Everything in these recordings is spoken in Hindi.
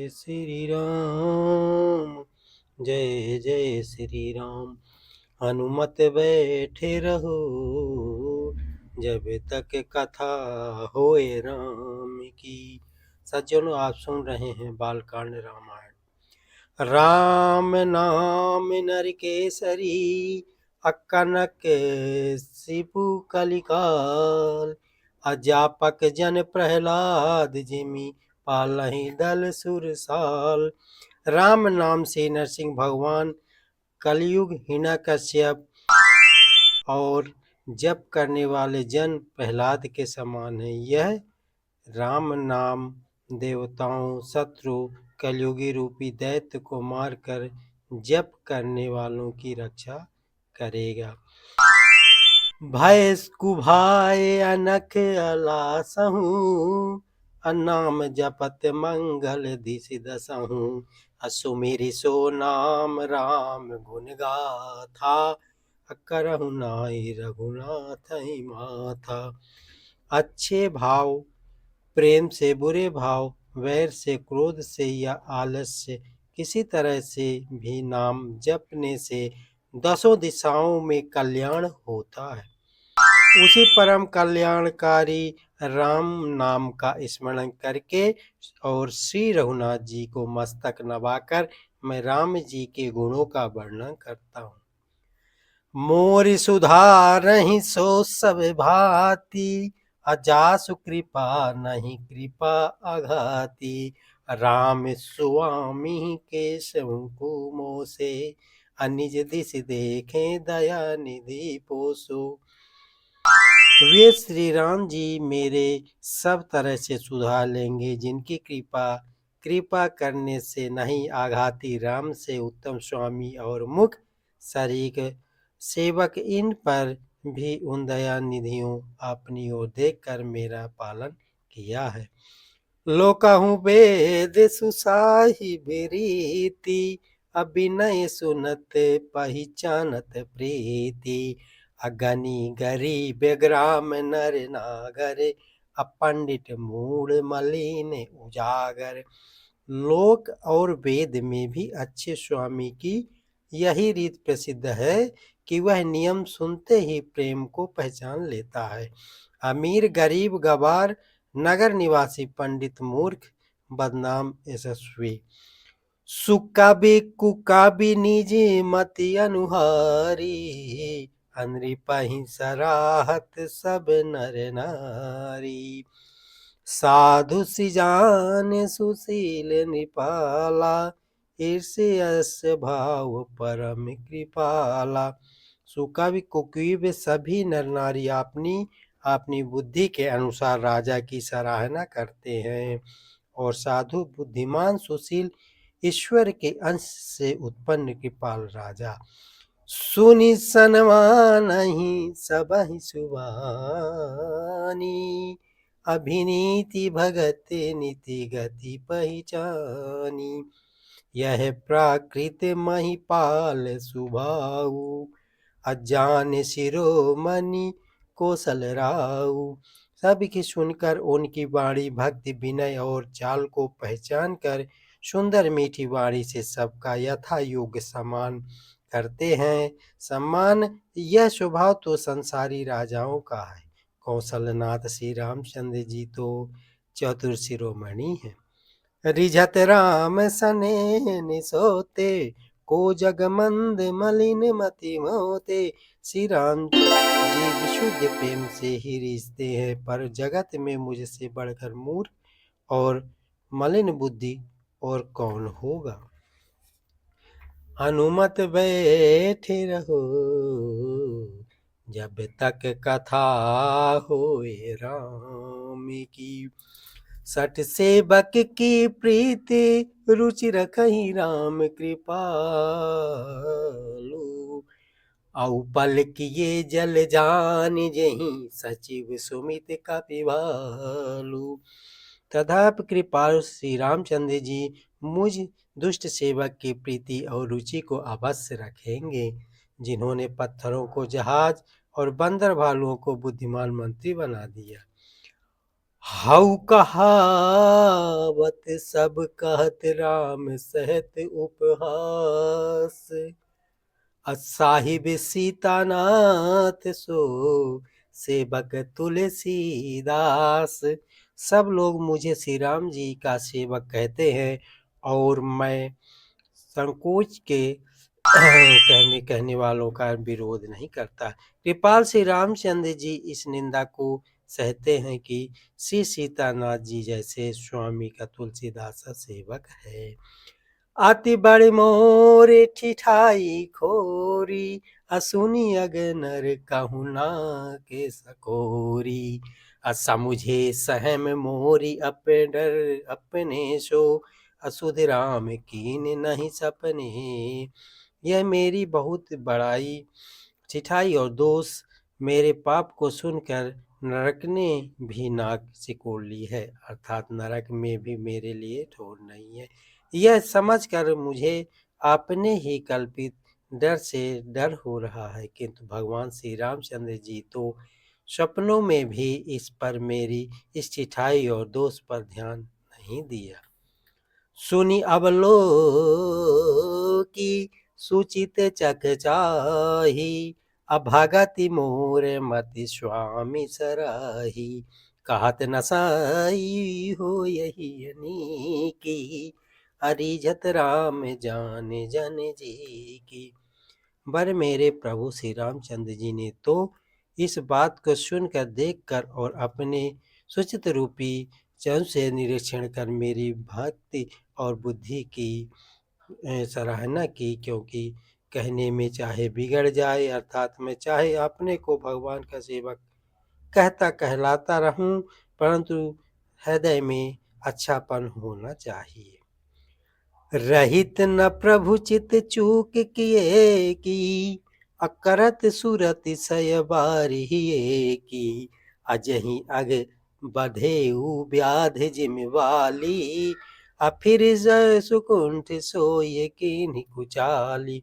श्री राम, जय जय श्री राम। हनुमत बैठे रहो, जब तक कथा होए राम की। सज्जनों, आप सुन रहे हैं बालकांड रामायण। राम नाम नर केसरी, अकनक सिपु कलिकाल। अजापक जन प्रहलाद जिमि, पालहि दल सुरसाल। राम नाम से नरसिंह भगवान कलयुग हिरण्यकश्यप और जप करने वाले जन प्रहलाद के समान है। यह राम नाम देवताओं, शत्रु, कलयुगी रूपी दैत्य को मारकर जप करने वालों की रक्षा करेगा। भय कुभाय अनख अलासहु, नाम जपत मंगल दिस दसहु। असुमिरि सो नाम राम गुण गाथा, करहु नाई रघुनाथ माथा। अच्छे भाव, प्रेम से बुरे भाव, वैर से, क्रोध से या आलस से, किसी तरह से भी नाम जपने से दसों दिशाओं में कल्याण होता है। उसी परम कल्याणकारी राम नाम का स्मरण करके और श्री रघुनाथ जी को मस्तक नवाकर मैं राम जी के गुणों का वर्णन करता हूँ। मोरि सुधारहि सो सब भांति, अजासु कृपा नहीं कृपा अघाती। राम स्वामी केशव कुमो से, अनिज दिस देखे दया निधि पोसो। वे श्री राम जी मेरे सब तरह से सुधार लेंगे, जिनकी कृपा करने से नहीं आघाती। राम से उत्तम स्वामी और मुख शरीक सेवक, इन पर भी उन दया निधियों अपनी ओर देखकर मेरा पालन किया है। लोकहु वेद सुसाहिब रीति, अभिनय सुनत पहिचानत प्रीति। अगनी गरीब ग्राम नर नागर, अपंडित मूढ़ मलिन उजागर। लोक और वेद में भी अच्छे स्वामी की यही रीत प्रसिद्ध है कि वह नियम सुनते ही प्रेम को पहचान लेता है। अमीर, गरीब, गवार, नगर निवासी, पंडित, मूर्ख, बदनाम, यशस्वी, सुकाबी कुकाबी, निज मति अनुहारी। अनृपहि सराहत सब नर नारी। साधु सिजान सुशील नृपाला, ईर्ष्यस्य भाव परम कृपाला। सुकवि कुकवि सभी नर नारी अपनी अपनी बुद्धि के अनुसार राजा की सराहना करते हैं, और साधु, बुद्धिमान, सुशील, ईश्वर के अंश से उत्पन्न कृपाल राजा। सुनि सन्मानहि सबहि सुबानी, अभिनीति भगत नीति गति पहिचानी। यह प्राकृत महिपाल सुभाऊ, अजान शिरोमणि कौशल राऊ। सबकी सुनकर उनकी वाणी, भक्ति, विनय और चाल को पहचान कर सुंदर मीठी वाणी से सबका यथा योग्य सम्मान करते हैं। सम्मान यह स्वभाव तो संसारी राजाओं का है। कौशलनाथ श्री रामचंद्र जी तो चतुर शिरोमणि हैं। रिझत राम सनेह सोते, को जग मंद मलिन मति मोते। श्री राम जी विशुद्ध प्रेम से ही रिझते हैं, पर जगत में मुझसे बढ़कर मूर्ख और मलिन बुद्धि और कौन होगा। हनुमत बैठे रहो, जब तक कथा होए राम की। सठ सेवक की प्रीति, रुचि रखहि राम कृपालु। औ पल किए जल जान जहीं, सचिव सुमित कपिभालु। तथापि कृपालु श्री रामचंद्र जी मुझ दुष्ट सेवक की प्रीति और रुचि को अवश्य रखेंगे, जिन्होंने पत्थरों को जहाज और बंदर भालुओं को बुद्धिमान मंत्री बना दिया। हऊ कहावत सब कहत राम सहत उपहास, साहिब सीतानाथ सो सेवक तुलसीदास। सब लोग मुझे श्री राम जी का सेवक कहते हैं और मैं संकोच के कहने वालों का विरोध नहीं करता। कृपाल श्री रामचंद्र जी इस निंदा को सहते हैं कि श्री सीतानाथ जी जैसे स्वामी का तुलसीदास सेवक है। अति बड़ मोरे ठिठाई खोरी, असुनी अगनर कहुना के सकोरी। समुझे सहम मोरी अपने डर अपने सो, असुध राम कीन नहीं सपने। यह मेरी बहुत बड़ाई ठिठाई और दोष मेरे पाप को सुनकर नरक ने भी नाक सिकोड़ ली है, अर्थात नरक में भी मेरे लिए ठोर नहीं है। यह समझकर मुझे अपने ही कल्पित डर से डर हो रहा है, किंतु भगवान श्री रामचंद्र जी तो सपनों में भी इस पर मेरी इस ठिठाई और दोष पर ध्यान नहीं दिया। सुनी अबलो की सुचित चकचाही, अभागति मोर मति स्वामी सराही। कहत न साई हो यही की, अरिझत राम जान जन जी की। बर मेरे प्रभु श्री रामचंद्र जी ने तो इस बात को सुनकर, देखकर और अपने सुचित रूपी चरण से निरीक्षण कर मेरी भक्ति और बुद्धि की सराहना की, क्योंकि कहने में चाहे बिगड़ जाए, अर्थात मैं चाहे अपने को भगवान का सेवक कहता कहलाता रहूं, परंतु हृदय में अच्छापन होना चाहिए। रहित न प्रभु चित चूक किए की, अकरत सुरत सय बारिये की। अजहि अग बधेउ व्याध जिमवाली, फिर सुकुंठ सोय कीन्ही कुचाली।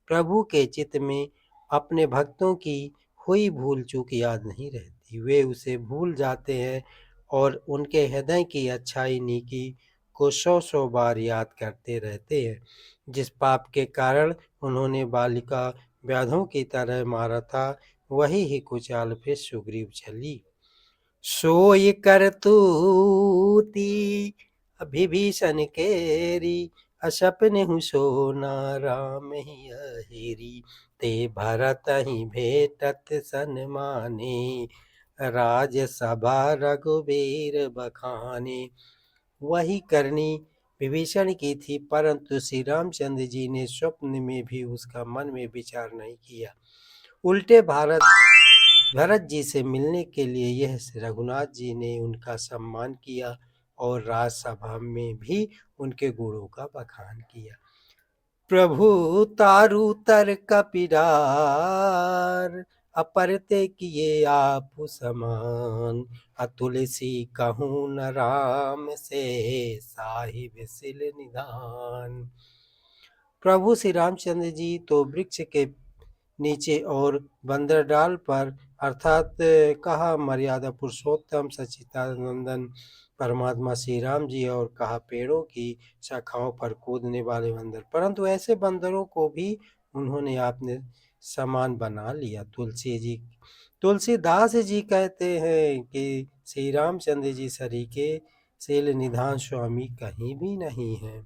प्रभु के चित्त में अपने भक्तों की हुई भूल चूक याद नहीं रहती, वे उसे भूल जाते हैं और उनके हृदय की अच्छाई नीकी को सौ सौ बार याद करते रहते हैं। जिस पाप के कारण उन्होंने बालिका व्याधों की तरह मारा था, वही ही कुचाल फिर सुग्रीव चली। सोई करतूती विभीषण केरी, असपने हूँ सोना राम ही अहेरी। ते भरत ही भेटत सन्माने, राज सभा रघुबीर बखाने। वही करनी विभीषण की थी, परंतु श्री रामचंद्र जी ने स्वप्न में भी उसका मन में विचार नहीं किया। उल्टे भरत जी से मिलने के लिए यह रघुनाथ जी ने उनका सम्मान किया और राजसभा में भी उनके गुणों का बखान किया। प्रभु तारु तर कपिरार, अपरते किए आप समान। तुलसी कहूँ न राम से, साहिब सिल निधान। प्रभु श्री रामचंद्र जी तो वृक्ष के नीचे और बंदर डाल पर, अर्थात कहा मर्यादा पुरुषोत्तम सच्चिदानंदन परमात्मा श्री राम जी, और कहा पेड़ों की शाखाओं पर कूदने वाले बंदर, परंतु ऐसे बंदरों को भी उन्होंने आपने समान बना लिया। तुलसीदास जी कहते हैं कि श्री रामचंद्र जी सरीके शील निधान स्वामी कहीं भी नहीं है।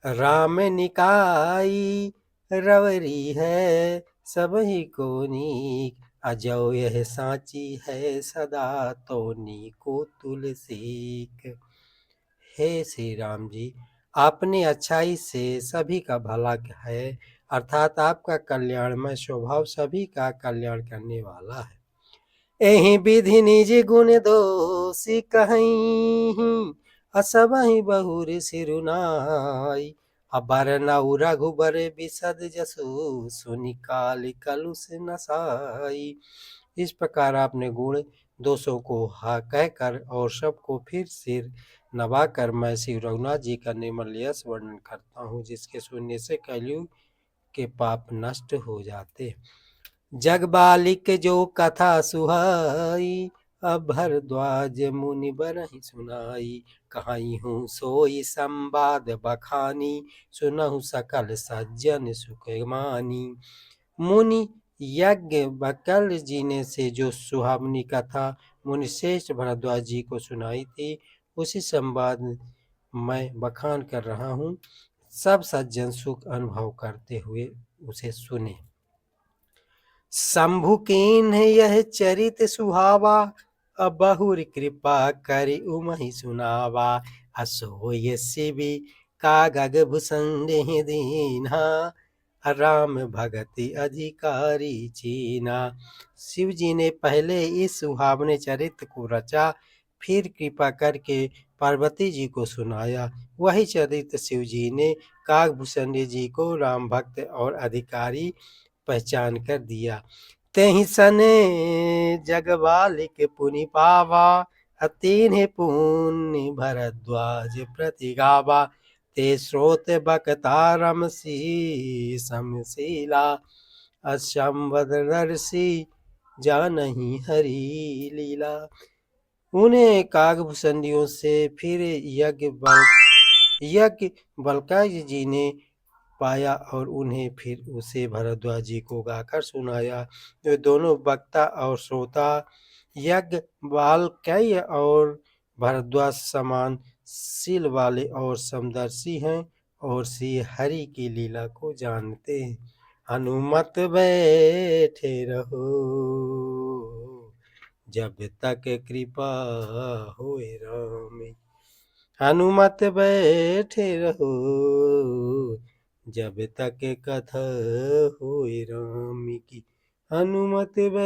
राम निकाई रवरी है सब ही को नीक, अजो यह साची है सदा तो नीको तुलसीक। हे श्री राम जी, आपने अच्छाई से सभी का भला है, अर्थात आपका कल्याणमय स्वभाव सभी का कल्याण करने वाला है। एहि विधि निज गुण दोषी कहीं, असबहि बहुर सिरुनाई। अबर नऊ रघुबर बिसद जसु, सुनि काल कलुष नसाई। इस प्रकार आपने गुण दोषों को हा कहकर और सबको फिर सिर नवाकर मैं श्री रघुनाथ जी का निर्मल यश वर्णन करता हूँ, जिसके सुनने से कलयुग के पाप नष्ट हो जाते। जग बालिक जो कथा सुहाई, अब भरद्वाज मुनि बरहि सुनाई, कहाई हूँ सोई संवाद बखानी, सुनहु सकल सज्जन सुख मानी। मुनि यज्ञ बकल जी ने से जो सुहावनी कथा मुनि श्रेष्ठ भरद्वाज जी को सुनाई थी, उसी संवाद मैं बखान कर रहा हूँ। सब सज्जन सुख अनुभव करते हुए उसे सुने। शंभु कीन्ह यह चरित सुहावा, अब बहुर कृपा करि उमहि सुनावा। असोय शिवि कागग भुसंदेह दीन्हा, राम भगति अधिकारी चीना। शिव जी ने पहले इस सुहावने चरित्र को रचा, फिर कृपा करके पार्वती जी को सुनाया। वही चरित्र शिव जी ने कागभूषण जी को राम भक्त और अधिकारी पहचान कर दिया। तेहि सने जगबालिक पुनि पावा, अतीन्ह पुण्य भरद्वाज प्रति गावा। ते स्रोत बकता रमसी समशीला, असंवदर्शी जानहि हरि लीला। उन्हें कागभूषणियों से फिर यज्ञ बलकाय जी ने पाया और उन्हें फिर उसे भरद्वाज जी को गाकर सुनाया। वे दोनों वक्ता और श्रोता यज्ञ बालकय और भरद्वाज समान शील वाले और समदर्शी हैं और श्री हरि की लीला को जानते हैं। हनुमत बैठे रहो, जब तक कृपा होए राम। हनुमत बैठे रहो, जब तक कथा होए राम की। हनुमत बैठे